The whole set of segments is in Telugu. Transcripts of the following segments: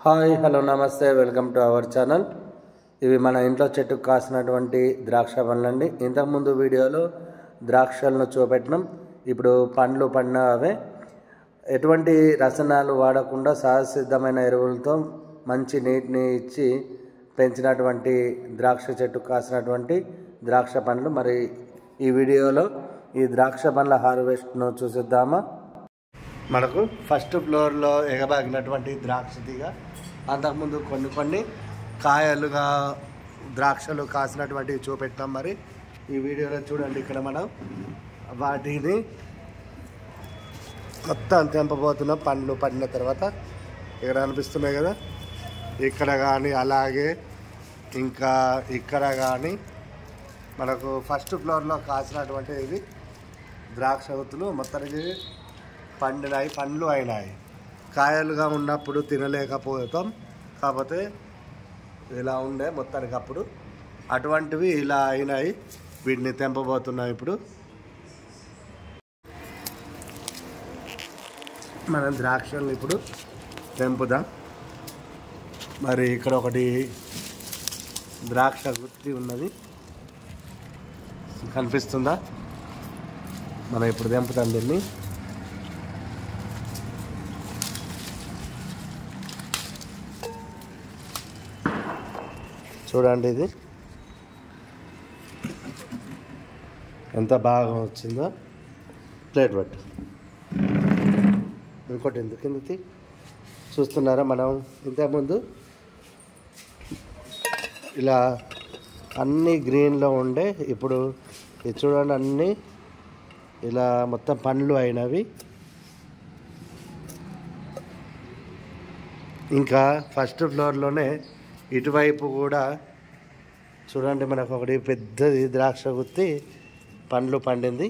హాయ్ హలో నమస్తే వెల్కమ్ టు అవర్ ఛానల్. ఇవి మన ఇంట్లో చెట్టుకు కాసినటువంటి ద్రాక్ష పండ్లండి. ఇంతకుముందు వీడియోలో ద్రాక్షలను చూపెట్టినాం. ఇప్పుడు పండ్లు పడినవే ఎటువంటి రసాయనాలు వాడకుండా సహజసిద్ధమైన ఎరువులతో మంచి నీటిని ఇచ్చి పెంచినటువంటి ద్రాక్ష చెట్టుకు కాసినటువంటి ద్రాక్ష పండ్లు. మరి ఈ వీడియోలో ఈ ద్రాక్ష పండ్ల హార్వెస్ట్ను చూసిద్దామా. మనకు ఫస్ట్ ఫ్లోర్లో ఎగబాగినటువంటి ద్రాక్ష తీగ, అంతకుముందు కొన్ని కాయలుగా ద్రాక్షలు కాసినటువంటివి చూపెట్టాం. మరి ఈ వీడియోలో చూడండి, ఇక్కడ మనం వాటిని మొత్తం తెంపబోతున్నాం. పండ్లు పడిన తర్వాత ఇక్కడ అనిపిస్తున్నాయి కదా, ఇక్కడ కానీ అలాగే ఇంకా ఇక్కడ కానీ మనకు ఫస్ట్ ఫ్లోర్లో కాసినటువంటి ఇవి ద్రాక్ష గుత్తులు మొత్తానికి పండినాయి, పండ్లు అయినాయి. కాయలుగా ఉన్నప్పుడు తినలేకపోతాం, కాకపోతే ఇలా ఉండే మొత్తానికి అప్పుడు అటువంటివి ఇలా అయినాయి. వీటిని తెంపబోతున్నాం. ఇప్పుడు మనం ద్రాక్షలను ఇప్పుడు తెంపుదాం. మరి ఇక్కడ ఒకటి ద్రాక్ష గుత్తి ఉన్నది, కనిపిస్తుందా? మనం ఇప్పుడు తెంపుతాం దీన్ని. చూడండి, ఇది ఎంత బాగా వచ్చిందో. ప్లేట్ పట్టు, ఇంకోటి ఎందుకు కిందకి చూస్తున్నారా? మనం ఇంతకుముందు ఇలా అన్నీ గ్రీన్లో ఉండే, ఇప్పుడు ఇది చూడండి అన్నీ ఇలా మొత్తం పండ్లు అయినవి. ఇంకా ఫస్ట్ ఫ్లోర్లోనే ఇటువైపు కూడా చూడండి, మనకు ఒకటి పెద్దది ద్రాక్ష గుత్తి పండ్లు పండింది,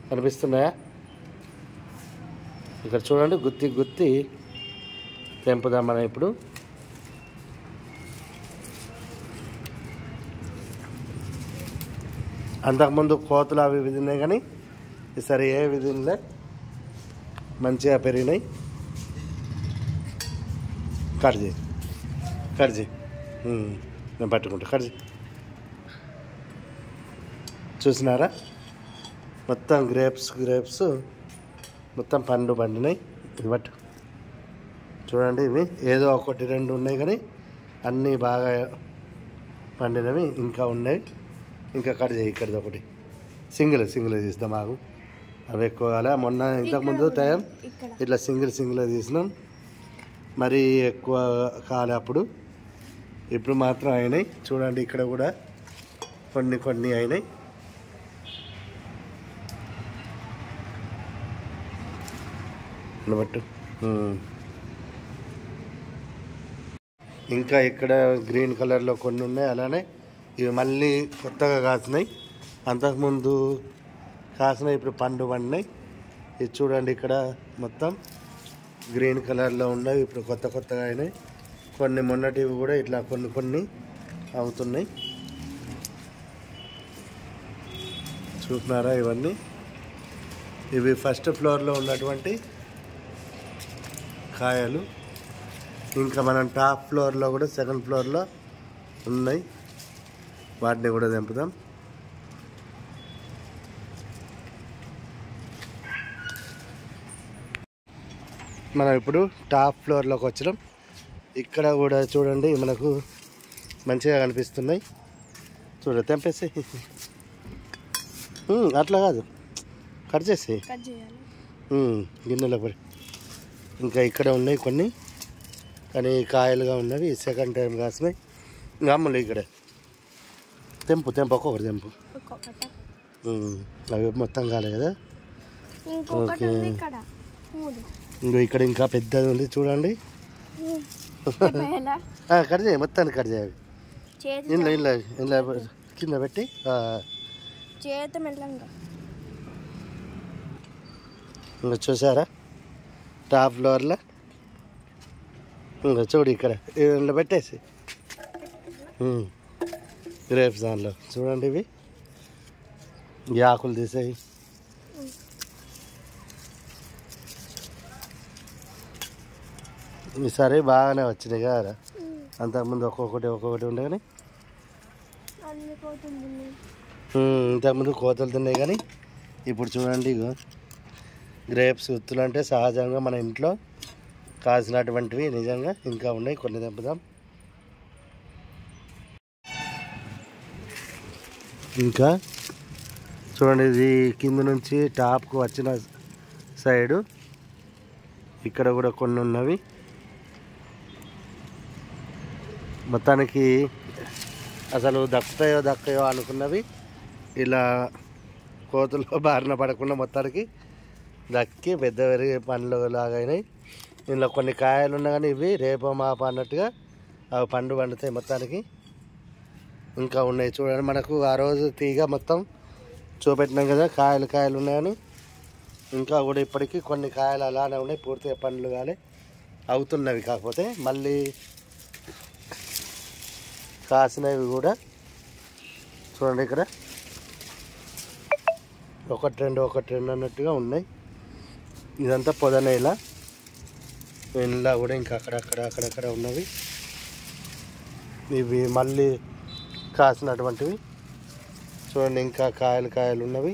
కనిపిస్తున్నాయా? ఇక్కడ చూడండి, గుత్తి తెంపుదాం మనం ఇప్పుడు. అంతకుముందు కోతులు అవి విధినాయి, కానీ ఈసారి ఏ విధిలే, మంచిగా పెరిగినాయి. కట్ చేయి నేను పట్టుకుంటా. కట్ చేయి. చూసినారా, మొత్తం గ్రేప్స్ మొత్తం పండ్లు పండినాయి. ఇది పట్టు, చూడండి, ఇవి ఏదో ఒకటి రెండు ఉన్నాయి, కానీ అన్నీ బాగా పండినవి ఇంకా ఉన్నాయి. ఇంకా కట్ చేయి. ఇక్కడిది ఒకటి సింగిల్ తీస్తాం. మాకు అవి ఎక్కువ కాలే. మొన్న ఇంతకుముందు టైం ఇట్లా సింగిల్ తీసినాం, మరీ ఎక్కువ కాలే అప్పుడు. ఇప్పుడు మాత్రం అయినాయి. చూడండి, ఇక్కడ కూడా కొన్ని అయినాయి. బట్టు ఇంకా ఇక్కడ గ్రీన్ కలర్లో కొన్ని ఉన్నాయి. అలానే ఇవి మళ్ళీ కొత్తగా కాసినాయి. అంతకుముందు కాసినాయి, ఇప్పుడు పండు పండినాయి. ఇది చూడండి, ఇక్కడ మొత్తం గ్రీన్ కలర్లో ఉన్నాయి, ఇప్పుడు కొత్తగా అయినాయి. కొన్ని మొన్నటివి కూడా ఇట్లా కొన్ని అవుతున్నాయి. చూస్తున్నారా ఇవన్నీ? ఇవి ఫస్ట్ ఫ్లోర్లో ఉన్నటువంటి కాయలు. ఇంకా మనం టాప్ ఫ్లోర్లో కూడా సెకండ్ ఫ్లోర్లో ఉన్నాయి, వాటిని కూడా తెంపుదాం. మనం ఇప్పుడు టాప్ ఫ్లోర్లోకి వచ్చినాం. ఇక్కడ కూడా చూడండి, మనకు మంచిగా కనిపిస్తున్నాయి. తెంపేసి అట్లా కాదు, కట్ చేసి గిన్నెలో పడి. ఇంకా ఇక్కడ ఉన్నాయి కొన్ని, కానీ కాయలుగా ఉన్నవి. Second time కాసినాయి. అమ్ములు ఇక్కడ తెంపు ఒక్కొక్కటి తెంపు. అవి మొత్తం కాలే కదా. ఓకే, ఇంకో ఇక్కడ ఇంకా పెద్దది ఉంది, చూడండి. కట్ చేయి, మొత్తాన్ని కట్ చేయాలి. ఇంట్లో కింద పెట్టి ఇంకా చూసారా, టాప్ ఫ్లోర్లో ఇంకా చూడు, ఇక్కడ ఇంట్లో పెట్టేసి గ్రేప్స్ దానిలో చూడండి, ఇవి ఈ ఆకులు తీసేయి. ఈసారి బాగానే వచ్చినాయి కదా. అంతకుముందు ఒక్కొక్కటి ఉండే కానీ ఇంతకుముందు కోతలు తిన్నాయి కానీ ఇప్పుడు చూడండి ఇగో గ్రేప్స్ గుత్తులు అంటే సహజంగా మన ఇంట్లో కాసినటువంటివి నిజంగా ఇంకా ఉన్నాయి. కొన్ని తెంపుదాం. ఇంకా చూడండి ఇది కింద నుంచి టాప్కు వచ్చిన సైడు ఇక్కడ కూడా కొన్ని ఉన్నవి. మొత్తానికి అసలు దక్కయో అనుకున్నవి ఇలా కోతుల్లో బారిన పడకుండా మొత్తానికి దక్కి పెద్ద పెరిగే పండ్లు లాగైనాయి. ఇందులో కొన్ని కాయలు ఉన్నా కానీ ఇవి రేపో మాప అన్నట్టుగా అవి పండుతాయి. మొత్తానికి ఇంకా ఉన్నాయి చూడండి. మనకు ఆ రోజు తీగ మొత్తం చూపెట్టినాం కదా, కాయలు ఉన్నాయని. ఇంకా కూడా ఇప్పటికీ కొన్ని కాయలు అలానే ఉన్నాయి, పూర్తిగా పండ్లు కానీ అవుతున్నవి. కాకపోతే మళ్ళీ కాసినవి కూడా చూడండి ఇక్కడ ఒకటి రెండు అన్నట్టుగా ఉన్నాయి. ఇదంతా పొదనేల ఇంట్లో కూడా ఇంకా అక్కడక్కడ ఉన్నవి. ఇవి మళ్ళీ కాసినటువంటివి చూడండి. ఇంకా కాయలు ఉన్నవి.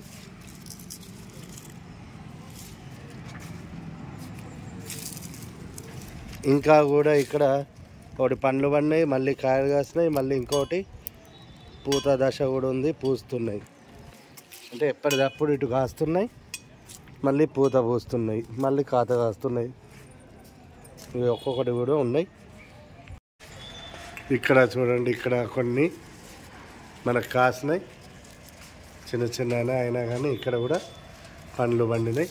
ఇంకా కూడా ఇక్కడ ఒకటి పండ్లు పడినాయి, మళ్ళీ కాయలు కాసినాయి, మళ్ళీ ఇంకోటి పూత దశ కూడా ఉంది, పూస్తున్నాయి. అంటే ఎప్పటికప్పుడు ఇటు కాస్తున్నాయి, మళ్ళీ పూత పూస్తున్నాయి, మళ్ళీ కాత కాస్తున్నాయి. ఇవి ఒక్కొక్కటి కూడా ఉన్నాయి. ఇక్కడ చూడండి, ఇక్కడ కొన్ని మనకు కాసినాయి చిన్న అయినా కానీ ఇక్కడ కూడా పండ్లు పండినాయి.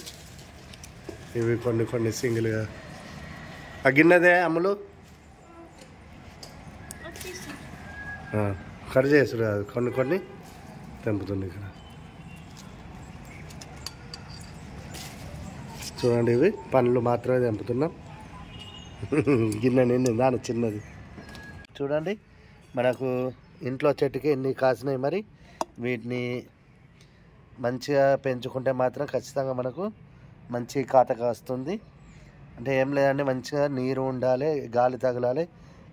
ఇవి కొన్ని సింగిల్గా అగ్గిన్నదే అమ్ములు కట్ చేసుడు కాదు, కొన్ని తెంపుతుంది. ఇక్కడ చూడండి ఇవి పండ్లు మాత్రమే తెంపుతున్నాం. గిన్నె నిండి దాని చిన్నది చూడండి. మనకు ఇంట్లో చెట్టుకి ఎన్ని కాసినాయి. మరి వీటిని మంచిగా పెంచుకుంటే మాత్రం ఖచ్చితంగా మనకు మంచి కాత కాస్తుంది. అంటే ఏం లేదండి, మంచిగా నీరు ఉండాలి, గాలి తగలాలి.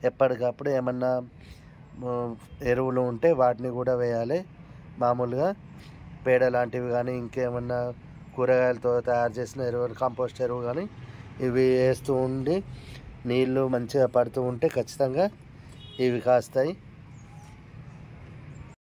ఎప్పటికప్పుడు ఏమన్నా ఎరువులు ఉంటే వాటిని కూడా వేయాలి. మామూలుగా పేడ లాంటివి కానీ ఇంకేమన్నా కూరగాయలతో తయారు చేసిన ఎరువులు, కంపోస్ట్ ఎరువు కానీ ఇవి వేస్తూ ఉండి నీళ్ళు మంచిగా పడుతూ ఉంటే ఖచ్చితంగా ఇవి కాస్తాయి.